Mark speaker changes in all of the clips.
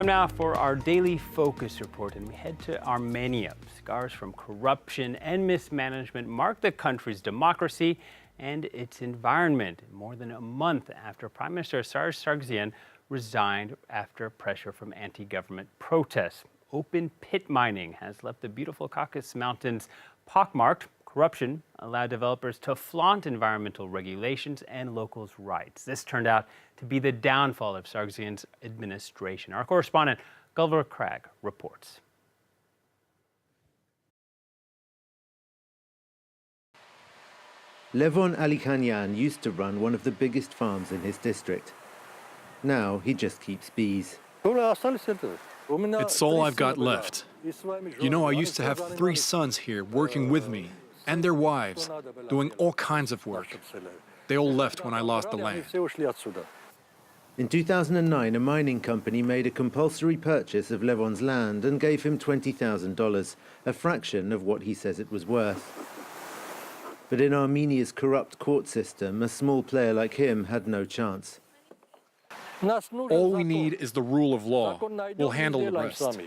Speaker 1: Now for our daily focus report, and we head to Armenia. Scars from corruption and mismanagement mark the country's democracy and its environment more than a month after Prime Minister Serzh Sargsyan resigned after pressure from anti-government protests. Open pit mining has left the beautiful Caucasus Mountains pockmarked. Corruption allowed developers to flaunt environmental regulations and locals' rights. This turned out to be the downfall of Sargsyan's administration. Our correspondent, Gulliver Cragg, reports.
Speaker 2: Levon Alikhanyan used to run one of the biggest farms in his district. Now he just keeps bees.
Speaker 3: It's all I've got left. You know, I used to have 3 sons here working with me, and their wives, doing all kinds of work. They all left when I lost the land.
Speaker 2: In 2009, a mining company made a compulsory purchase of Levon's land and gave him $20,000, a fraction of what he says it was worth. But in Armenia's corrupt court system, a small player like him had no chance.
Speaker 3: All we need is the rule of law. We'll handle the rest.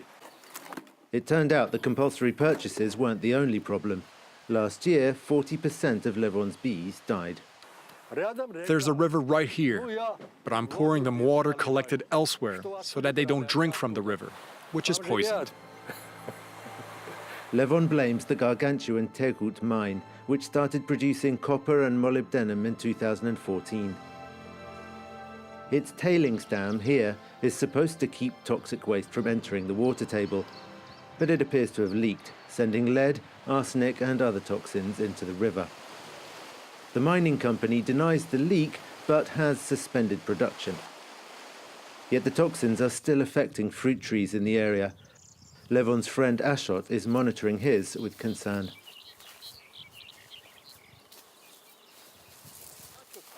Speaker 2: It turned out the compulsory purchases weren't the only problem. Last year, 40% of Levon's bees died.
Speaker 3: There's a river right here, but I'm pouring them water collected elsewhere so that they don't drink from the river, which is poisoned.
Speaker 2: Levon blames the gargantuan Tegut mine, which started producing copper and molybdenum in 2014. Its tailings dam here is supposed to keep toxic waste from entering the water table, but it appears to have leaked, sending lead, arsenic and other toxins into the river. The mining company denies the leak, but has suspended production. Yet the toxins are still affecting fruit trees in the area. Levon's friend Ashot is monitoring his with concern.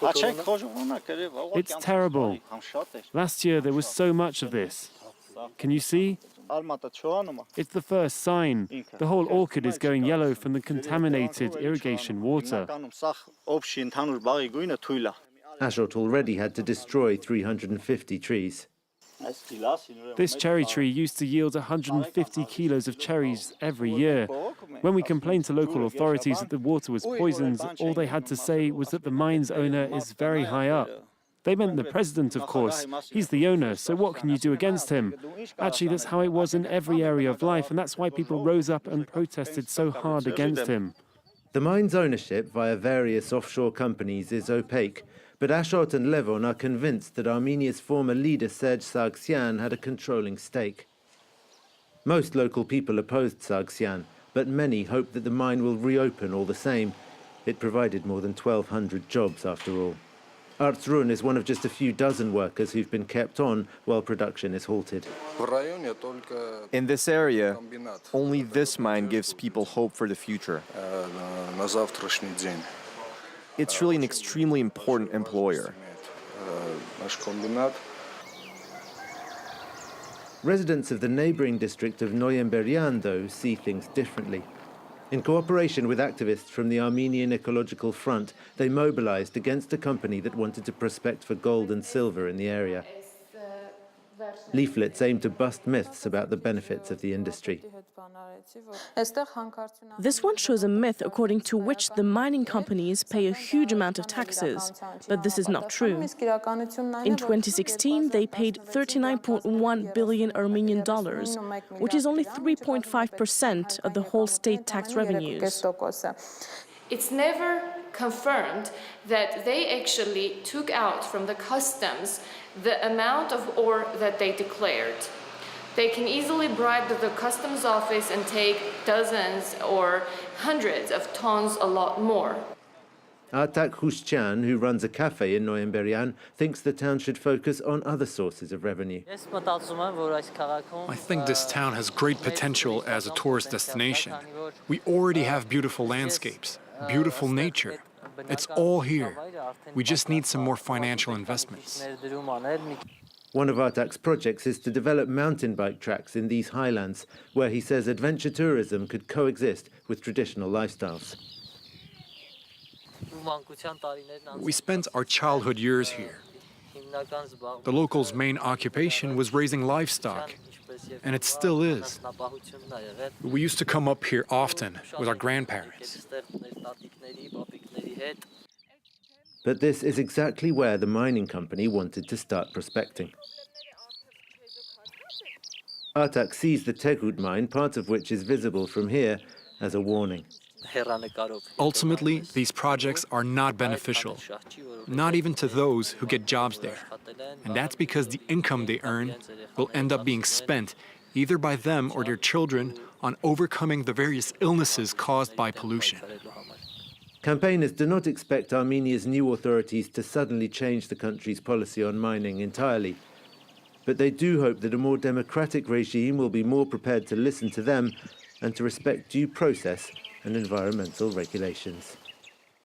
Speaker 4: It's terrible. Last year there was so much of this. Can you see? It's the first sign. The whole orchard is going yellow from the contaminated irrigation water.
Speaker 2: Ashot already had to destroy 350 trees.
Speaker 4: This cherry tree used to yield 150 kilos of cherries every year. When we complained to local authorities that the water was poisoned, all they had to say was that the mine's owner is very high up. They meant the president, of course. He's the owner, so what can you do against him? Actually, that's how it was in every area of life, and that's why people rose up and protested so hard against him.
Speaker 2: The mine's ownership via various offshore companies is opaque, but Ashot and Levon are convinced that Armenia's former leader Serzh Sargsyan had a controlling stake. Most local people opposed Sargsyan, but many hope that the mine will reopen all the same. It provided more than 1,200 jobs after all. Artsrun is one of just a few dozen workers who've been kept on while production is halted.
Speaker 5: In this area, only this mine gives people hope for the future. It's really an extremely important employer.
Speaker 2: Residents of the neighboring district of Noyemberyan, though, see things differently. In cooperation with activists from the Armenian Ecological Front, they mobilized against a company that wanted to prospect for gold and silver in the area. Leaflets aim to bust myths about the benefits of the industry.
Speaker 6: This one shows a myth according to which the mining companies pay a huge amount of taxes, but this is not true. In 2016, they paid 39.1 billion Armenian dollars, which is only 3.5% of the whole state tax revenues.
Speaker 7: It's never confirmed that they actually took out from the customs the amount of ore that they declared. They can easily bribe the customs office and take dozens or hundreds of tons, a lot more.
Speaker 2: Artak Khushchan, who runs a cafe in Noyemberyan, thinks the town should focus on other sources of revenue.
Speaker 3: I think this town has great potential as a tourist destination. We already have beautiful landscapes, beautiful nature. It's all here. We just need some more financial investments.
Speaker 2: One of Artak's projects is to develop mountain bike tracks in these highlands, where he says adventure tourism could coexist with traditional lifestyles.
Speaker 3: We spent our childhood years here. The locals' main occupation was raising livestock, and it still is. We used to come up here often with our grandparents.
Speaker 2: But this is exactly where the mining company wanted to start prospecting. Artak sees the Tegut mine, part of which is visible from here, as a warning.
Speaker 3: Ultimately, these projects are not beneficial, not even to those who get jobs there. And that's because the income they earn will end up being spent either by them or their children on overcoming the various illnesses caused by pollution.
Speaker 2: Campaigners do not expect Armenia's new authorities to suddenly change the country's policy on mining entirely, but they do hope that a more democratic regime will be more prepared to listen to them and to respect due process and environmental regulations.